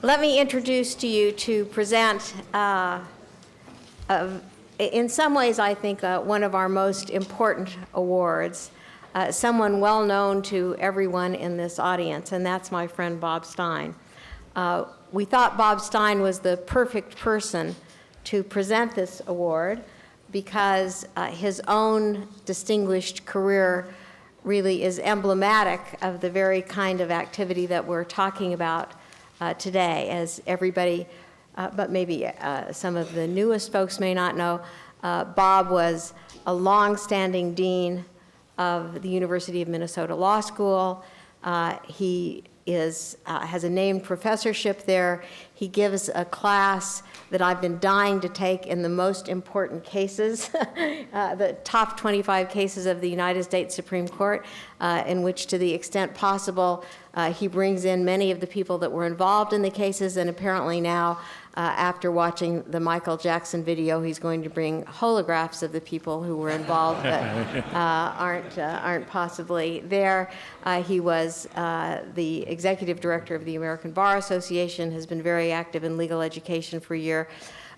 Let me introduce to you to present, in some ways, I think, one of our most important awards, someone well known to everyone in this audience, and that's my friend Bob Stein. We thought Bob Stein was the perfect person to present this award because his own distinguished career really is emblematic of the very kind of activity that we're talking about today. As everybody, but maybe some of the newest folks may not know, Bob was a long-standing dean of the University of Minnesota Law School. He has a named professorship there. He gives a class that I've been dying to take in the most important cases, the top 25 cases of the United States Supreme Court, in which, to the extent possible, he brings in many of the people that were involved in the cases, and apparently now, after watching the Michael Jackson video, he's going to bring holographs of the people who were involved that aren't possibly there. He was the executive director of the American Bar Association, has been very active in legal education for a year,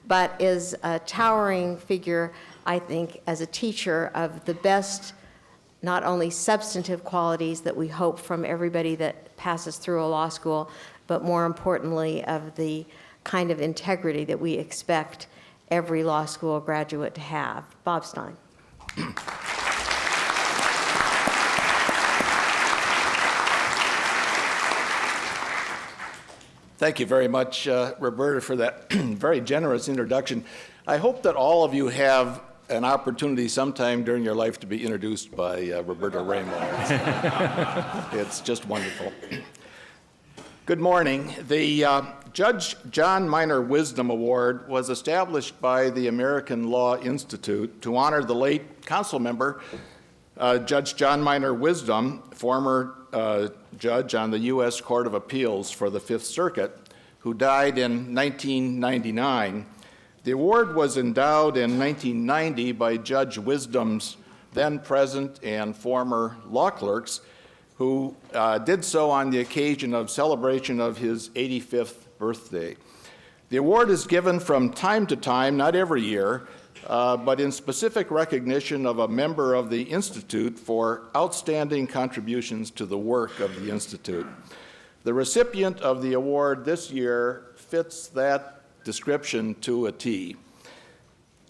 but is a towering figure, I think, as a teacher of the best, not only substantive qualities that we hope from everybody that passes through a law school, but more importantly, of the kind of integrity that we expect every law school graduate to have. Bob Stein. Thank you very much, Roberta, for that very generous introduction. I hope that all of you have an opportunity sometime during your life to be introduced by Roberta Ramo. It's just wonderful. Good morning. The Judge John Minor Wisdom Award was established by the American Law Institute to honor the late council member, Judge John Minor Wisdom, former judge on the U.S. Court of Appeals for the Fifth Circuit, who died in 1999. The award was endowed in 1990 by Judge Wisdom's then present and former law clerks, who did so on the occasion of celebration of his 85th birthday. The award is given from time to time, not every year, but in specific recognition of a member of the Institute for outstanding contributions to the work of the Institute. The recipient of the award this year fits that description to a T.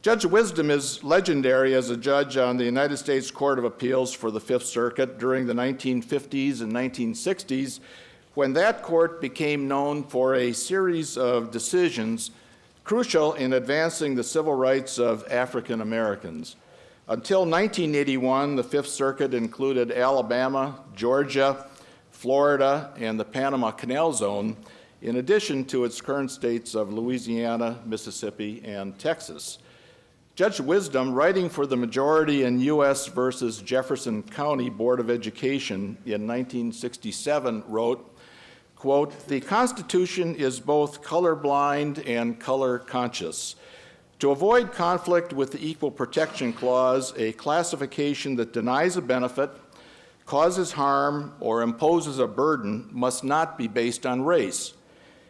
Judge Wisdom is legendary as a judge on the United States Court of Appeals for the Fifth Circuit during the 1950s and 1960s, when that court became known for a series of decisions crucial in advancing the civil rights of African Americans. Until 1981, the Fifth Circuit included Alabama, Georgia, Florida, and the Panama Canal Zone, in addition to its current states of Louisiana, Mississippi, and Texas. Judge Wisdom, writing for the majority in U.S. versus Jefferson County Board of Education in 1967, wrote, quote, "The Constitution is both colorblind and color conscious. To avoid conflict with the Equal Protection Clause, a classification that denies a benefit, causes harm, or imposes a burden must not be based on race.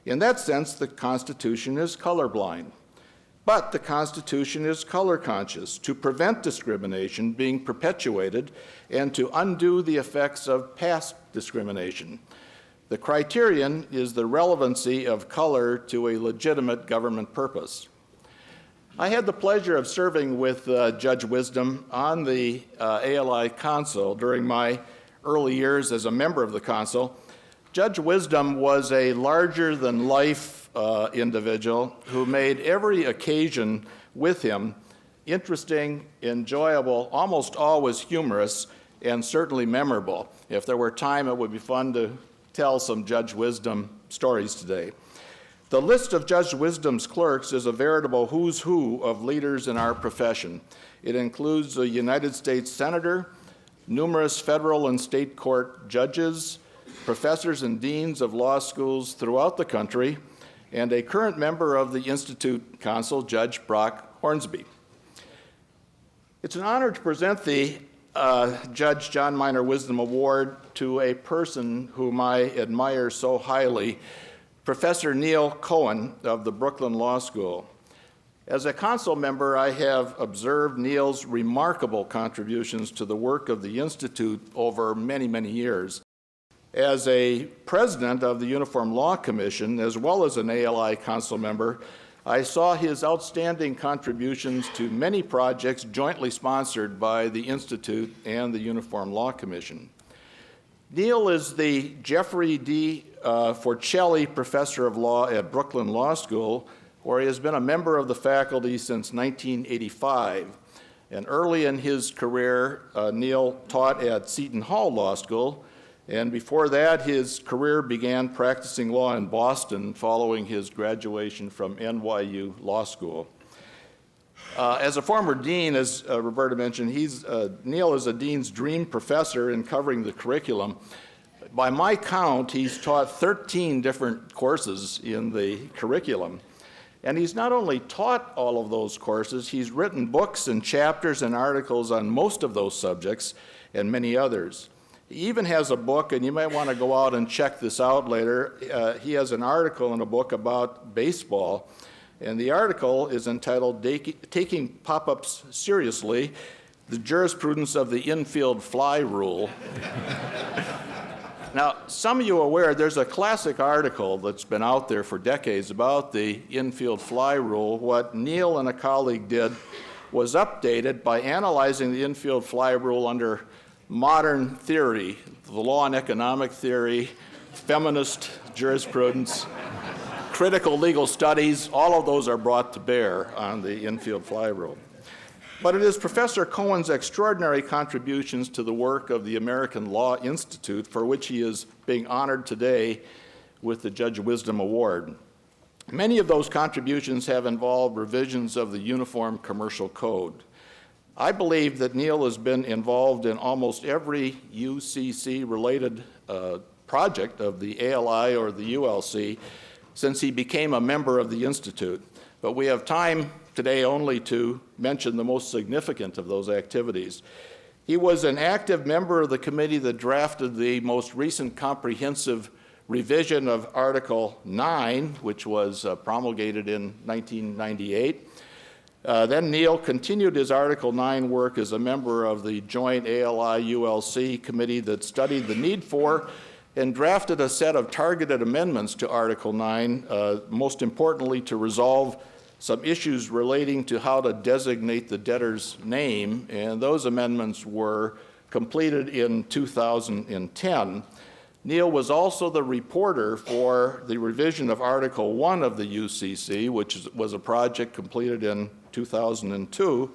In that sense, the Constitution is colorblind. But the Constitution is color conscious to prevent discrimination being perpetuated and to undo the effects of past discrimination. The criterion is the relevancy of color to a legitimate government purpose." I had the pleasure of serving with Judge Wisdom on the ALI Council during my early years as a member of the Council. Judge Wisdom was a larger-than-life individual who made every occasion with him interesting, enjoyable, almost always humorous, and certainly memorable. If there were time, it would be fun to tell some Judge Wisdom stories today. The list of Judge Wisdom's clerks is a veritable who's who of leaders in our profession. It includes a United States Senator, numerous federal and state court judges, professors and deans of law schools throughout the country, and a current member of the Institute Council, Judge Brock Hornsby. It's an honor to present the Judge John Minor Wisdom Award to a person whom I admire so highly Professor Neil Cohen of the Brooklyn Law School. As a council member, I have observed Neil's remarkable contributions to the work of the Institute over many, many years. As a president of the Uniform Law Commission, as well as an ALI council member, I saw his outstanding contributions to many projects jointly sponsored by the Institute and the Uniform Law Commission. Neil is the Jeffrey D. Forcelli Professor of Law at Brooklyn Law School, where he has been a member of the faculty since 1985. And early in his career, Neil taught at Seton Hall Law School, and before that, his career began practicing law in Boston following his graduation from NYU Law School. As a former dean, as Roberta mentioned, Neil is a dean's dream professor in covering the curriculum. By my count, he's taught 13 different courses in the curriculum. And he's not only taught all of those courses, he's written books and chapters and articles on most of those subjects and many others. He even has a book, and you might want to go out and check this out later. He has an article in a book about baseball, and the article is entitled Taking Pop-Ups Seriously, the Jurisprudence of the Infield Fly Rule. Now, some of you are aware there's a classic article that's been out there for decades about the infield fly rule. What Neil and a colleague did was update it by analyzing the infield fly rule under modern theory, the law and economic theory, feminist jurisprudence, critical legal studies. All of those are brought to bear on the infield fly rule. But it is Professor Cohen's extraordinary contributions to the work of the American Law Institute for which he is being honored today with the Judge Wisdom Award. Many of those contributions have involved revisions of the Uniform Commercial Code. I believe that Neil has been involved in almost every UCC-related project of the ALI or the ULC since he became a member of the Institute. But we have time today only to mention the most significant of those activities. He was an active member of the committee that drafted the most recent comprehensive revision of Article 9, which was promulgated in 1998. Then Neil continued his Article 9 work as a member of the joint ALI-ULC committee that studied the need for and drafted a set of targeted amendments to Article 9, most importantly to resolve some issues relating to how to designate the debtor's name, and those amendments were completed in 2010. Neil was also the reporter for the revision of Article 1 of the UCC, which was a project completed in 2002,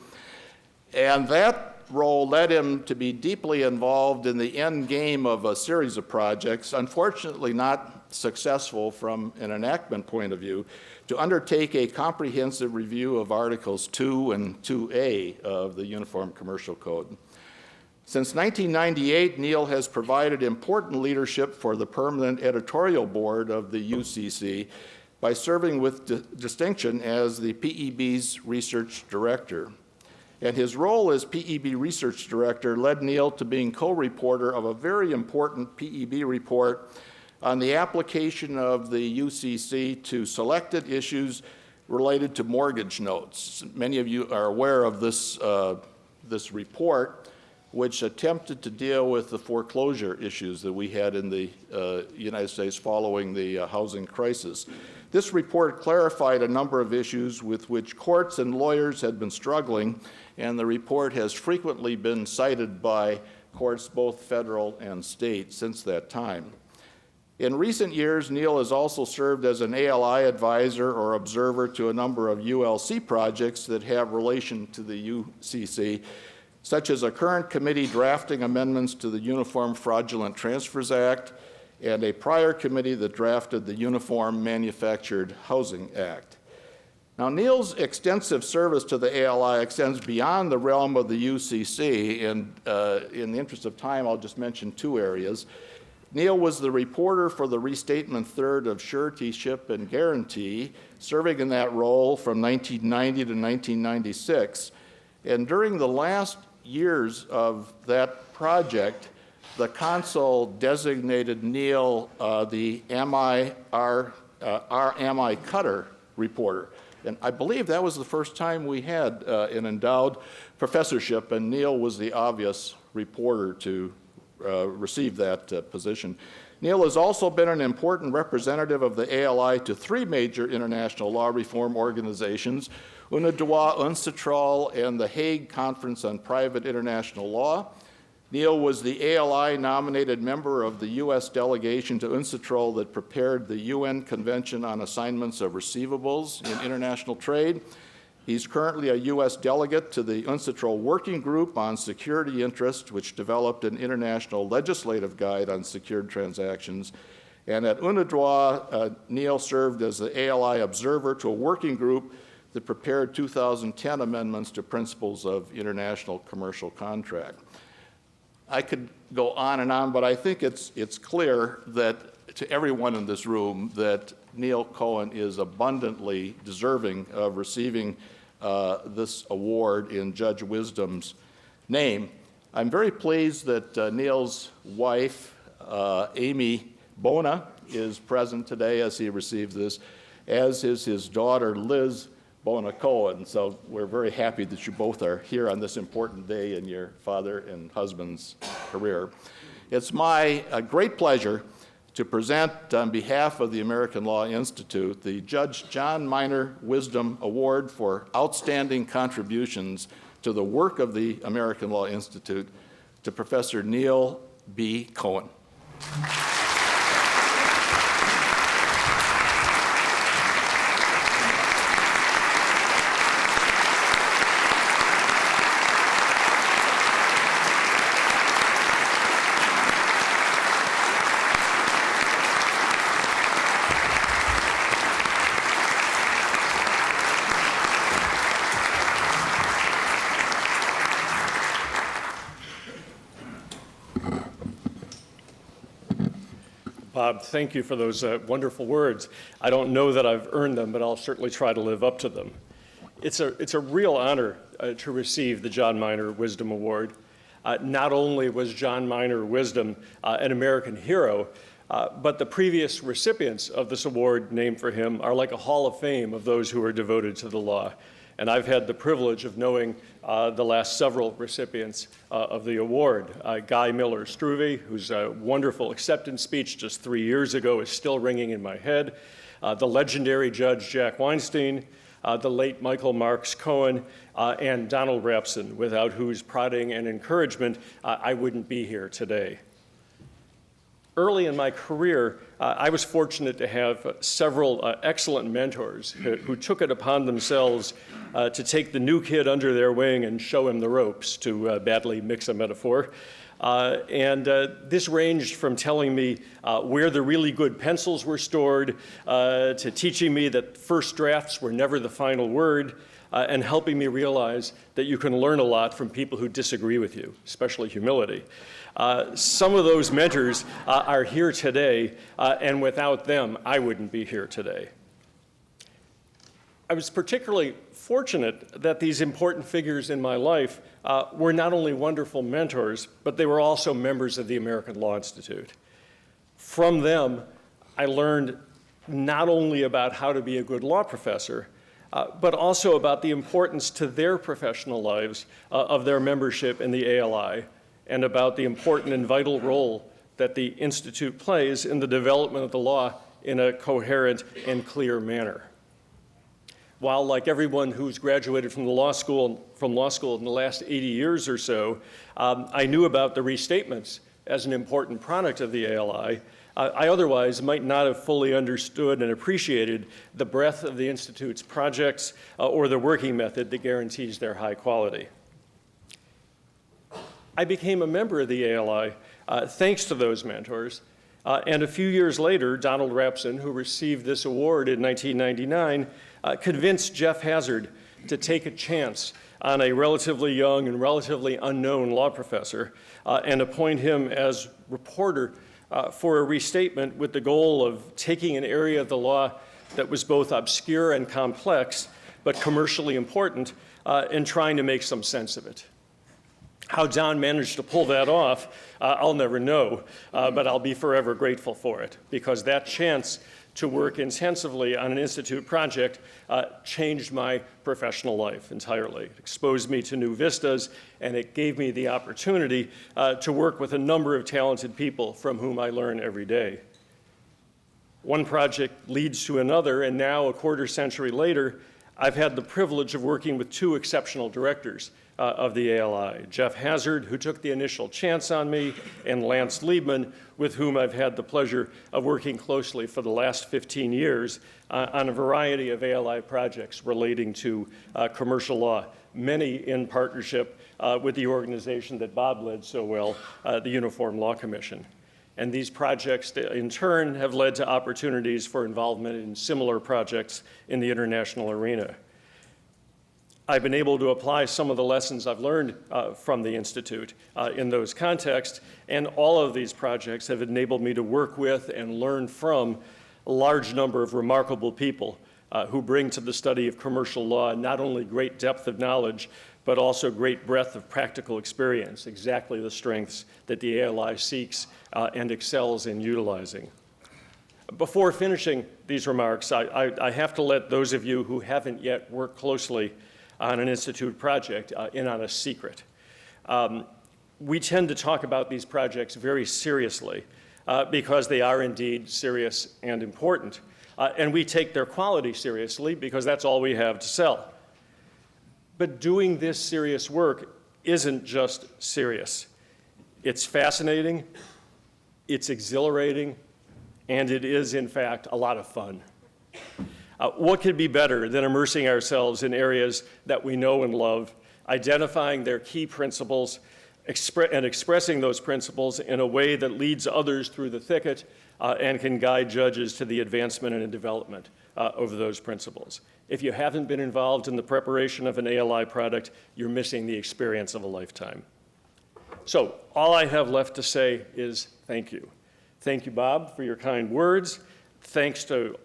and that role led him to be deeply involved in the end game of a series of projects, unfortunately not successful from an enactment point of view, to undertake a comprehensive review of Articles 2 and 2A of the Uniform Commercial Code. Since 1998, Neil has provided important leadership for the permanent editorial board of the UCC by serving with distinction as the PEB's research director. And his role as PEB research director led Neil to being co-reporter of a very important PEB report on the application of the UCC to selected issues related to mortgage notes. Many of you are aware of this report, which attempted to deal with the foreclosure issues that we had in the United States following the housing crisis. This report clarified a number of issues with which courts and lawyers had been struggling, and the report has frequently been cited by courts, both federal and state, since that time. In recent years, Neil has also served as an ALI advisor or observer to a number of ULC projects that have relation to the UCC, such as a current committee drafting amendments to the Uniform Fraudulent Transfers Act and a prior committee that drafted the Uniform Manufactured Housing Act. Now, Neil's extensive service to the ALI extends beyond the realm of the UCC, and in the interest of time, I'll just mention two areas. Neil was the reporter for the Restatement Third of Suretyship and Guarantee, serving in that role from 1990 to 1996. And during the last years of that project, the consul designated Neil the MIR R.M.I. Cutter reporter. And I believe that was the first time we had an endowed professorship, and Neil was the obvious reporter to receive that position. Neil has also been an important representative of the ALI to 3 major international law reform organizations, UNIDROIT, UNCITRAL, and the Hague Conference on Private International Law. Neil was the ALI-nominated member of the U.S. delegation to UNCITRAL that prepared the UN Convention on Assignments of Receivables in International Trade. He's currently a U.S. delegate to the UNCITRAL Working Group on Security Interest, which developed an international legislative guide on secured transactions. And at UNIDROIT, Neil served as the ALI observer to a working group that prepared 2010 amendments to principles of international commercial contract. I could go on, but I think it's clear that to everyone in this room that Neil Cohen is abundantly deserving of receiving this award in Judge Wisdom's name. I'm very pleased that Neil's wife, Amy Bona, is present today as he receives this, as is his daughter, Liz Bona Cohen. So we're very happy that you both are here on this important day in your father and husband's career. It's my great pleasure to present on behalf of the American Law Institute the Judge John Minor Wisdom Award for outstanding contributions to the work of the American Law Institute to Professor Neil B. Cohen. Bob, thank you for those wonderful words. I don't know that I've earned them, but I'll certainly try to live up to them. It's a real honor to receive the John Minor Wisdom Award. Not only was John Minor Wisdom an American hero, but the previous recipients of this award named for him are like a hall of fame of those who are devoted to the law. And I've had the privilege of knowing the last several recipients of the award. Guy Miller Struve, whose wonderful acceptance speech just 3 years ago is still ringing in my head. The legendary Judge Jack Weinstein, the late Michael Marks Cohen, and Donald Rapson, without whose prodding and encouragement I wouldn't be here today. Early in my career, I was fortunate to have several excellent mentors who took it upon themselves to take the new kid under their wing and show him the ropes, to badly mix a metaphor. This ranged from telling me where the really good pencils were stored, to teaching me that first drafts were never the final word, and helping me realize that you can learn a lot from people who disagree with you, especially humility. Some of those mentors are here today, and without them, I wouldn't be here today. I was particularly fortunate that these important figures in my life were not only wonderful mentors, but they were also members of the American Law Institute. From them, I learned not only about how to be a good law professor, but also about the importance to their professional lives of their membership in the ALI, and about the important and vital role that the Institute plays in the development of the law in a coherent and clear manner. While, like everyone who's graduated from law school in the last 80 years or so, I knew about the restatements as an important product of the ALI, I otherwise might not have fully understood and appreciated the breadth of the Institute's projects or the working method that guarantees their high quality. I became a member of the ALI thanks to those mentors, and a few years later, Donald Rapson, who received this award in 1999, convinced Jeff Hazard to take a chance on a relatively young and relatively unknown law professor and appoint him as reporter for a restatement with the goal of taking an area of the law that was both obscure and complex, but commercially important, and trying to make some sense of it. How Don managed to pull that off, I'll never know, but I'll be forever grateful for it, because that chance to work intensively on an institute project changed my professional life entirely. It exposed me to new vistas, and it gave me the opportunity to work with a number of talented people from whom I learn every day. One project leads to another, and now, a quarter century later, I've had the privilege of working with two exceptional directors of the ALI, Jeff Hazard, who took the initial chance on me, and Lance Liebman, with whom I've had the pleasure of working closely for the last 15 years on a variety of ALI projects relating to commercial law, many in partnership with the organization that Bob led so well, the Uniform Law Commission. And these projects, in turn, have led to opportunities for involvement in similar projects in the international arena. I've been able to apply some of the lessons I've learned from the Institute in those contexts, and all of these projects have enabled me to work with and learn from a large number of remarkable people who bring to the study of commercial law not only great depth of knowledge, but also great breadth of practical experience, exactly the strengths that the ALI seeks and excels in utilizing. Before finishing these remarks, I have to let those of you who haven't yet worked closely on an Institute project in on a secret. We tend to talk about these projects very seriously because they are indeed serious and important. And we take their quality seriously because that's all we have to sell. But doing this serious work isn't just serious. It's fascinating, it's exhilarating, and it is, in fact, a lot of fun. What could be better than immersing ourselves in areas that we know and love, identifying their key principles, and expressing those principles in a way that leads others through the thicket and can guide judges to the advancement and development of those principles. If you haven't been involved in the preparation of an ALI product, you're missing the experience of a lifetime. So all I have left to say is thank you. Thank you, Bob, for your kind words. Thanks to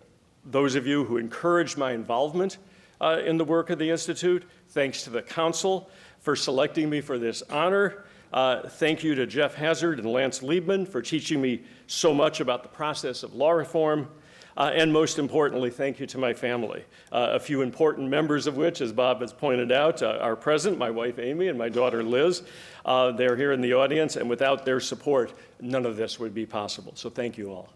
those of you who encouraged my involvement in the work of the Institute. Thanks to the Council for selecting me for this honor. Thank you to Jeff Hazard and Lance Liebman for teaching me so much about the process of law reform. And most importantly, thank you to my family, a few important members of which, as Bob has pointed out, are present, my wife Amy and my daughter Liz. They're here in the audience, and without their support, none of this would be possible. So thank you all.